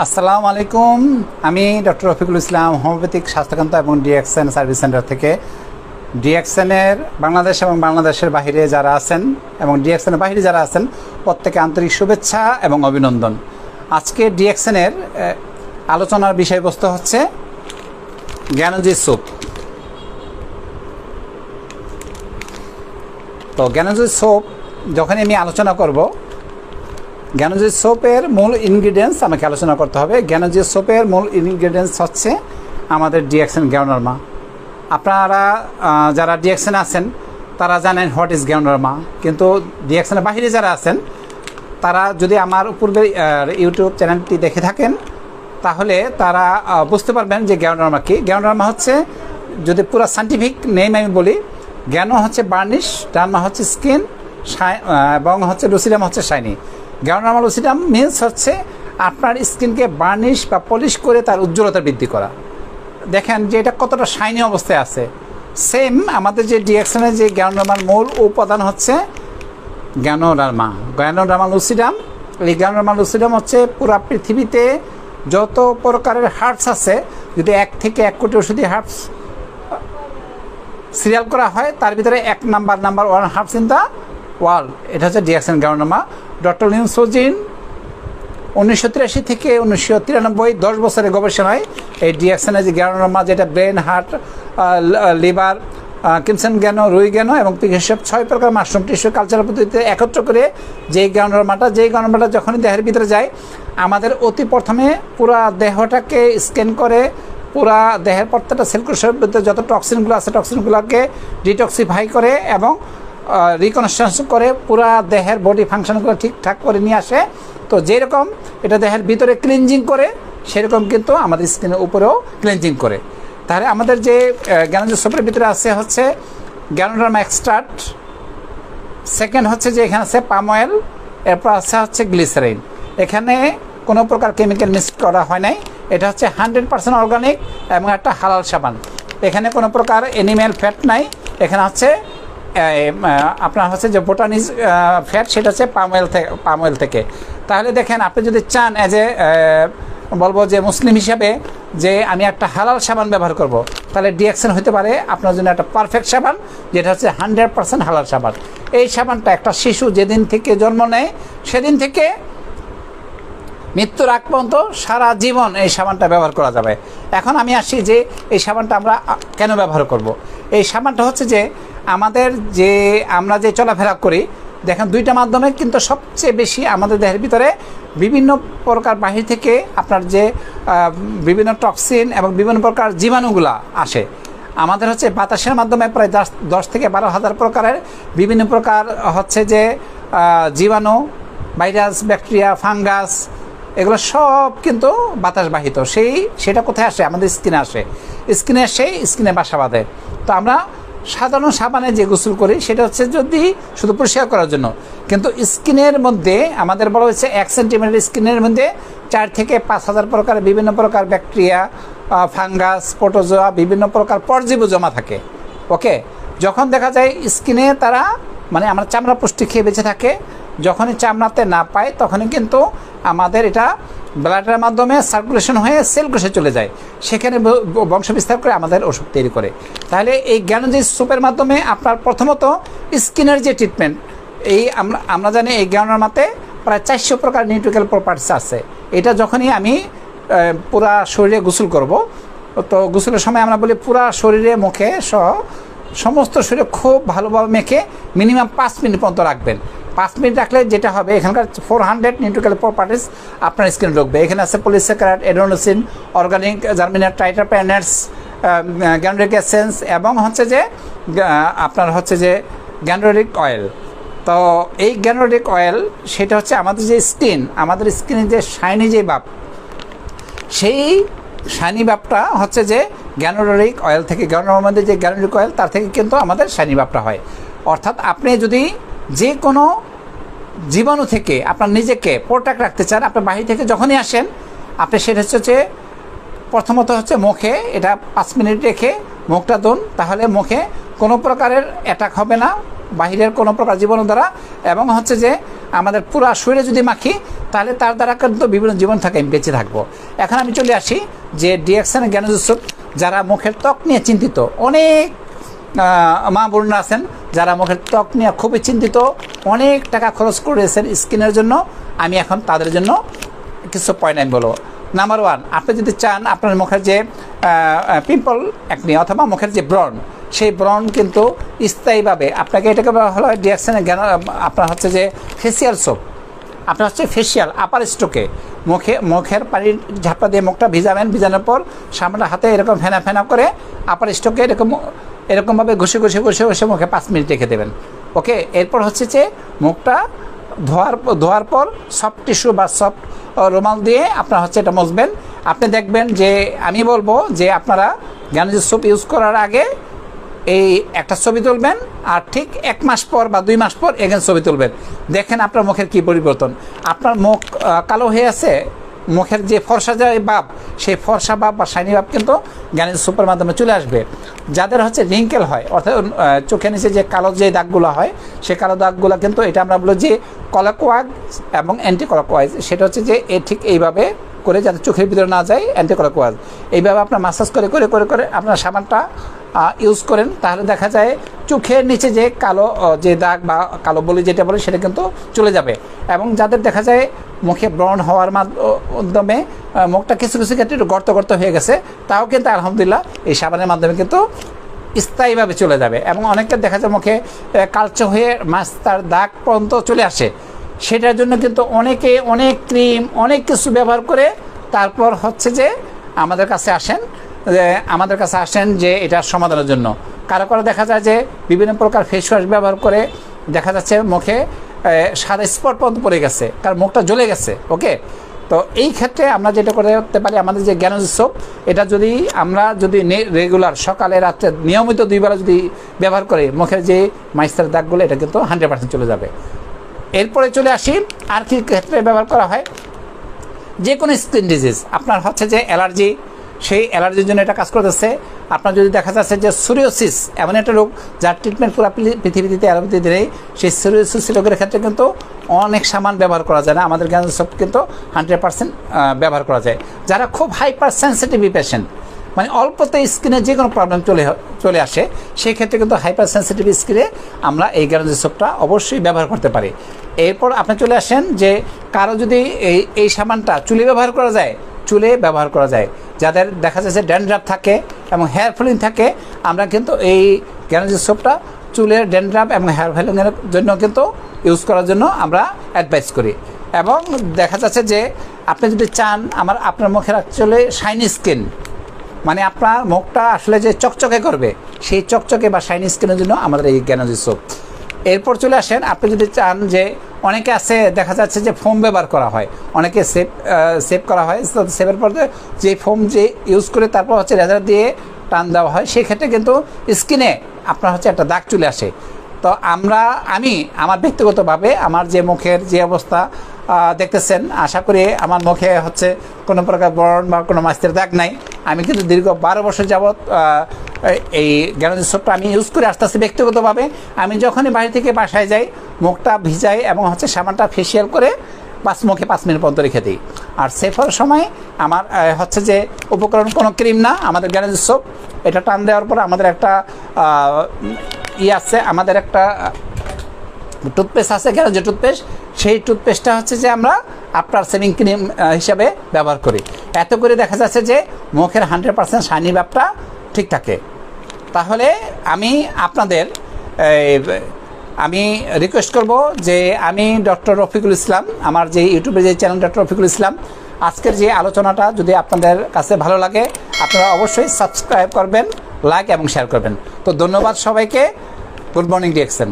আসসালামু আলাইকুম। আমি ডক্টর রফিকুল ইসলাম, হোমিওপ্যাথিক স্বাস্থ্যকেন্দ্র এবং ডিএক্সএন সার্ভিস সেন্টার থেকে। ডিএক্সএনের বাংলাদেশ এবং বাংলাদেশের বাইরে যারা আছেন এবং ডিএক্সএনের বাইরে যারা আছেন প্রত্যেকে আন্তরিক শুভেচ্ছা এবং অভিনন্দন। আজকে ডিএক্সএনের আলোচনার বিষয়বস্তু হচ্ছে জ্ঞানজি স্যুপ। তো জ্ঞানজি স্যুপ যখন আমি আলোচনা করব, জ্ঞানজি সোপের মূল ইনগ্রিডিয়েন্টস আমাকে আলোচনা করতে হবে। জ্ঞানজি সোপের মূল ইনগ্রিডিয়েন্টস হচ্ছে আমাদের ডিএক্সএন গ্যানোডার্মা। আপনারা যারা ডিএক্সএন আছেন তারা জানেন হোয়াট ইজ গ্যানোডার্মা, কিন্তু ডিএক্সএনের বাইরে যারা আছেন তারা যদি আমার পূর্বের ইউটিউব চ্যানেলটি দেখে থাকেন তাহলে তারা বুঝতে পারবেন যে গ্যানোডার্মা কী। গ্যানোডার্মা হচ্ছে, যদি পুরো সায়েন্টিফিক নেম আমি বলি, জ্ঞানো হচ্ছে বার্নিশ, ডার্মা হচ্ছে স্কিন, এবং হচ্ছে লুসিডাম হচ্ছে শাইনি। গ্যানোডার্মা লুসিডাম মিন্স হচ্ছে আপনার স্কিনকে বার্নিশ বা পলিশ করে তার উজ্জ্বলতা বৃদ্ধি করা। দেখেন যে এটা কতটা শাইনি অবস্থায় আছে। সেম আমাদের যে ডিএক্সএনের যে গ্যানোডার্মার মূল উপাদান হচ্ছে গ্যানোডার্মা লুসিডাম। এই গ্যানোডার্মা লুসিডাম হচ্ছে পুরো পৃথিবীতে যত প্রকারের হার্বস আছে, যদি 1 থেকে 1 কোটি ওষুধি হার্বস সিরিয়াল করা হয় তার ভিতরে number 1 herbs in the world, এটা হচ্ছে ডিএক্সএন গ্যানোডার্মা। ডক্টর লিন সোজিন 1983 থেকে 1993, 10 বছরের গবেষণায় এই ডিএক্সএনের যে গ্যানোডার্মা, যেটা ব্রেন, হার্ট, লিভার, ক্রিমসন গ্যানো, রুই গ্যানো এবং পিগেসব 6 প্রকার মাশরুম টিস্যু কালচার পদ্ধতিতে একত্র করে যেই গ্যানোডার্মাটা যখনই দেহের ভিতরে যায়, আমাদের অতি প্রথমে পুরা দেহটাকে স্ক্যান করে পুরা দেহের প্রত্যেকটা সেলকোষের ভিতরে যত টক্সিনগুলো আছে টক্সিনগুলোকে ডিটক্সিফাই করে এবং রিকনস্ট্রাকশন করে পুরা দেহের বডি ফাংশনগুলো ঠিকঠাক করে নিয়ে আসে। তো যেরকম এটা দেহের ভিতরে ক্লিনজিং করে, সেরকম কিন্তু আমাদের স্কিনের উপরেও ক্লিনজিং করে। তাহলে আমাদের যে গ্যানোডার্মা সোপের ভিতরে আছে হচ্ছে গ্যানোডার্মা এক্সট্রাক্ট, সেকেন্ড হচ্ছে যে এখানে আছে পাম অয়েল, এরপর আছে হচ্ছে গ্লিসারিন। এখানে কোনো প্রকার কেমিক্যাল মিক্স করা হয় নাই। এটা হচ্ছে 100% অর্গানিক এবং একটা হালাল সাবান। এখানে কোনো প্রকার অ্যানিম্যাল ফ্যাট নাই। এখানে হচ্ছে আপনার হচ্ছে যে বোটানিজ ফ্যাট, সেটা হচ্ছে পাম অয়েল থেকে। তাহলে দেখেন, আপনি যদি চান অ্যাজ এ বলবো যে মুসলিম হিসাবে যে আমি একটা হালাল সাবান ব্যবহার করব, তাহলে ডিএক্সএন হতে পারে আপনার জন্য একটা পারফেক্ট সাবান, যেটা হচ্ছে 100% হালাল সাবান। এই সাবানটা একটা শিশু যেদিন থেকে জন্ম নেয় সেদিন থেকে মৃত্যুর আগ পর্যন্ত সারা জীবন এই সাবানটা ব্যবহার করা যাবে। এখন আমি আসি যে এই সাবানটা আমরা কেন ব্যবহার করব। এই সাবানটা হচ্ছে যে আমরা যে চলাফেরা করি, দেখেন 2টা মাধ্যমে কিন্তু সবচেয়ে বেশি আমাদের দেহের ভিতরে বিভিন্ন প্রকার বাহির থেকে আপনার যে বিভিন্ন টক্সিন এবং বিভিন্ন প্রকার জীবাণুগুলা আসে। আমাদের হচ্ছে বাতাসের মাধ্যমে প্রায় 10 থেকে 12,000 প্রকারের বিভিন্ন প্রকার হচ্ছে যে জীবাণু, ভাইরাস, ব্যাকটেরিয়া, ফাঙ্গাস, এগুলো সব কিন্তু বাতাস বাহিত। সেটা কোথায় আসে? আমাদের স্কিনে আসে। স্কিনে এসে স্কিনে বাসা বাঁধে। তো আমরা সাধারণ সাবানে যে গোসল করি সেটা হচ্ছে যদি শুধু পরিষ্কার করার জন্য, কিন্তু স্কিনের মধ্যে আমাদের বলা হয়েছে 1 সেন্টিমিটার স্কিনের মধ্যে 4 থেকে 5,000 প্রকার বিভিন্ন প্রকার ব্যাকটেরিয়া, ফাঙ্গাস, প্রোটোজোয়া, বিভিন্ন প্রকার পরজীবী জমা থাকে। ওকে, যখন দেখা যায় স্কিনে তারা আমরা চামড়া পুষ্টি খেয়ে বেঁচে থাকে, যখনই চামড়াতে না পায় তখনই কিন্তু আমাদের এটা ব্লাডের মাধ্যমে সার্কুলেশন হয়ে সেল কোষে চলে যায়, সেখানে বংশ বিস্তার করে আমাদের ওষুধ তৈরি করে। তাহলে এই জ্ঞানজি সোপের মাধ্যমে আপনার প্রথমত স্কিনের যে ট্রিটমেন্ট, আমরা জানি এই গ্যানোডার্মাতে প্রায় 400 প্রকার নিউট্রিক্যাল প্রপার্টিস আছে। এটা যখনই আমি পুরা শরীরে গোসল করব, তো গোসলের সময় আমরা বলি পুরা শরীরে, মুখে সহ সমস্ত শরীরে খুব ভালোভাবে মেখে মিনিমাম 5 মিনিট পর্যন্ত রাখবেন। 5 মিনিট রাখলে যেটা হবে, এখানকার 400 নিউট্রিক্যাল প্রপার্টিস আপনার স্কিনে ঢুকবে। এখানে আছে polysaccharide, adenosine, organic germinate, ট্রাইটারপেনেটস, গ্যানোডিক essence এবং হচ্ছে যে আপনার হচ্ছে যে গ্যানোডিক অয়েল। তো এই গ্যানোডিক অয়েল সেটা হচ্ছে আমাদের স্কিনের যে শাইনি যে ভাব, সেই শাইনি ভাবটা হচ্ছে যে গ্যানোডিক অয়েল থেকে, গ্যানোডার্মার মধ্যে যে গ্যানোডিক অয়েল তার থেকে কিন্তু আমাদের শাইনি ভাবটা হয়। অর্থাৎ আপনি যদি যে কোনো জীবাণু থেকে আপনার নিজেকে প্রোটেক্ট রাখতে চান, আপনার বাহির থেকে যখনই আসেন, আপনি সেটা হচ্ছে প্রথমত হচ্ছে মুখে এটা 5 মিনিট রেখে মুখটা ধুন। তাহলে মুখে কোনো প্রকারের অ্যাটাক হবে না বাহিরের কোনো প্রকার জীবাণু দ্বারা। এবং হচ্ছে যে আমাদের পুরা শরীরে যদি মাখি তাহলে তার দ্বারা কিন্তু বিভিন্ন জীবন থাকে আমি বেঁচে থাকবো। এখন আমি চলে আসি যে ডিএক্সএন জ্ঞানজ সোপ যারা মুখের ত্বক নিয়ে চিন্তিত, অনেক মা বোনরা আছেন যারা মুখের ত্বক নিয়ে খুবই চিন্তিত, অনেক টাকা খরচ করেছেন স্কিনের জন্য। আমি এখন তাদের জন্য কিছু পয়েন্ট আমি বলবো। নাম্বার 1, আপনি যদি চান আপনার মুখের যে পিম্পল একনি অথবা মুখের যে ব্রণ, সেই ব্রণ কিন্তু স্থায়ীভাবে আপনাকে এটাকে বলা হলো ডিএক্সএন আপনার হচ্ছে যে ফেসিয়াল সোপ। আপনার হচ্ছে ফেসিয়াল আপার স্ট্রোকে মুখের পানির ঝাপটা দিয়ে মুখটা ভিজাবেন, ভিজানোর পর সামনের হাতে এরকম ফেনা ফেনা করে আপার স্ট্রোকে এরকমভাবে ঘষে ঘষে ঘষে ঘষে মুখে 5 মিনিট রেখে দেবেন। ওকে, এরপর হচ্ছে যে মুখটা ধোয়ার পর সফট টিস্যু বা সফট রুমাল দিয়ে আপনার হচ্ছে এটা মুছবেন। আপনি দেখবেন যে আমি বলবো যে আপনারা জ্ঞানজ সোপ ইউজ করার আগে এই একটা ছবি তুলবেন, আর ঠিক 1 মাস পর বা 2 মাস পর এগেন ছবি তুলবেন। দেখেন আপনার মুখের কী পরিবর্তন। আপনার মুখ কালো হয়ে আছে, মুখের যে ফর্সা যায় ভাব, সেই ফর্সা ভাব বা শাইনি ভাব কিন্তু জ্ঞানজ সোপের মাধ্যমে চলে আসবে। যাদের হচ্ছে রিঙ্কেল হয়, অর্থাৎ চোখের নিচে যে কালো যে দাগগুলো হয়, সেই কালো দাগগুলো কিন্তু এটা আমরা বলি যে কলাকোয়াগ এবং অ্যান্টি কলাকোয়াইজ। সেটা হচ্ছে যে ঠিক এইভাবে করে যাতে চোখের ভিতরে না যায়, অ্যান্টি কলাকোয়াজ। এইভাবে আপনার মাসাজ করে করে করে করে আপনার সাবানটা ইউজ করেন, তাহলে দেখা যায় চোখের নিচে যে কালো যে দাগ বা কালো বলি যেটা বলে সেটা কিন্তু চলে যাবে। এবং যাদের দেখা যায় মুখে ব্রণ হওয়ার মাধ্যমে মুখটা কিছু কিছু ক্ষেত্রে একটু গর্ত গর্ত হয়ে গেছে, তাও কিন্তু আলহামদুলিল্লাহ এই সাবানের মাধ্যমে কিন্তু স্থায়ীভাবে চলে যাবে। এবং অনেকের দেখা যায় মুখে কালচে হয়ে মাস্তার দাগ পর্যন্ত চলে আসে, সেটার জন্য কিন্তু অনেকে অনেক ক্রিম অনেক কিছু ব্যবহার করে তারপর হচ্ছে যে আমাদের কাছে আসেন যে এটার সমাধানের জন্য। কারো কারো দেখা যায় যে বিভিন্ন প্রকার ফেস ওয়াশ ব্যবহার করে দেখা যাচ্ছে মুখে সাদা স্পট পর্যন্ত পড়ে গেছে, কারণ মুখটা জ্বলে গেছে। ওকে, তো এই ক্ষেত্রে আমরা যেটা করতে পারি, আমাদের যে জ্ঞানজ সোপ, এটা আমরা যদি রেগুলার সকালে রাত্রে নিয়মিত 2 বেলা যদি ব্যবহার করি, মুখের যে মাইস্টার দাগগুলো এটা কিন্তু 100% চলে যাবে। এরপরে চলে আসি আর কি ক্ষেত্রে ব্যবহার করা হয়। যে কোনো স্কিন ডিজিজ, আপনার হচ্ছে যে অ্যালার্জি, সেই অ্যালার্জির জন্য এটা কাজ করতেছে। আপনার যদি দেখা যাচ্ছে যে সোরিয়াসিস এমন একটা রোগ যার ট্রিটমেন্ট পুরো পৃথিবীতে অ্যালোপ্যাথিতে নেই, সেই সোরিয়াসিস রোগের ক্ষেত্রে কিন্তু অনেক সামান ব্যবহার করা যায় না, আমাদের জ্ঞানজ সোপ কিন্তু 100% ব্যবহার করা যায়। যারা খুব হাইপার সেন্সিটিভ পেশেন্ট, মানে অল্পতে স্কিনে যে কোনো প্রবলেম চলে আসে, সেই ক্ষেত্রে কিন্তু হাইপার সেন্সিটিভ স্কিনে আমরা এই জ্ঞানজ সোপটা অবশ্যই ব্যবহার করতে পারি। এরপর আপনি চলে আসেন যে কারো যদি এই সাবানটা চুলে ব্যবহার করা যায়, চুলে ব্যবহার করা যায়। যাদের দেখা যাচ্ছে ড্যান্ড্রাফ থাকে এবং হেয়ার ফলিং থাকে, আমরা কিন্তু এই জ্ঞানজ সোপটা চুলের ড্যান্ড্রাফ এবং হেয়ার ফলিংয়ের জন্য কিন্তু ইউজ করার জন্য আমরা অ্যাডভাইস করি। এবং দেখা যাচ্ছে যে আপনি যদি চান আপনার মুখের অ্যাকচুয়ালি শাইনি স্কিন, মানে আপনার মুখটা আসলে যে চকচকে করবে, সেই চকচকে বা শাইনি স্কিনের জন্য আমাদের এই জ্ঞানজ সোপ। এরপর চলে আসেন, আপনি যদি চান যে অনেকে আছে দেখা যাচ্ছে যে ফোম ব্যবহার করা হয়, অনেকে সেভ করা হয়, সেভের পর যে ফোম যে ইউজ করে তারপর হচ্ছে রেজার দিয়ে টান দেওয়া হয়, সেই ক্ষেত্রে কিন্তু স্কিনে আপনার হচ্ছে একটা দাগ চলে আসে। তো আমি আমার ব্যক্তিগতভাবে আমার যে মুখের যে অবস্থা দেখতেছেন, আশা করি আমার মুখে হচ্ছে কোনো প্রকার ব্রণ বা কোনো মাস্তের দাগ নাই। আমি কিন্তু দীর্ঘ 12 বছর যাবৎ এই জ্ঞানজ সোপটা আমি ইউজ করে আসতেছি ব্যক্তিগতভাবে। আমি যখনই বাড়ি থেকে বাসায় যাই, মুখটা ভিজাই এবং হচ্ছে সাবানটা ফেসিয়াল করে মুখে 5 মিনিট পর্যন্ত রেখে দিই। আর সেফ হওয়ার সময় আমার হচ্ছে যে উপকরণ কোনো ক্রিম না, আমাদের জ্ঞানজ সোপ। এটা টান দেওয়ার পর আমাদের একটা আছে, আমাদের একটা টুথপেস্ট আছে, জ্ঞানজ টুথপেস্ট। সেই টুথপেস্টটা হচ্ছে যে আমরা আফটার সেভিং ক্রিম হিসাবে ব্যবহার করি। এত করে দেখা যাচ্ছে যে মুখের 100% শাইনি ভাবটা ঠিক থাকে। তাহলে আমি রিকোয়েস্ট করব যে আমি ডক্টর রফিকুল ইসলাম, আমার যে ইউটিউবে যে চ্যানেল ডক্টর রফিকুল ইসলাম, আজকের যে আলোচনাটা যদি আপনাদের কাছে ভালো লাগে, আপনারা অবশ্যই সাবস্ক্রাইব করবেন, লাইক এবং শেয়ার করবেন। তো ধন্যবাদ সবাইকে। Good morning DXN.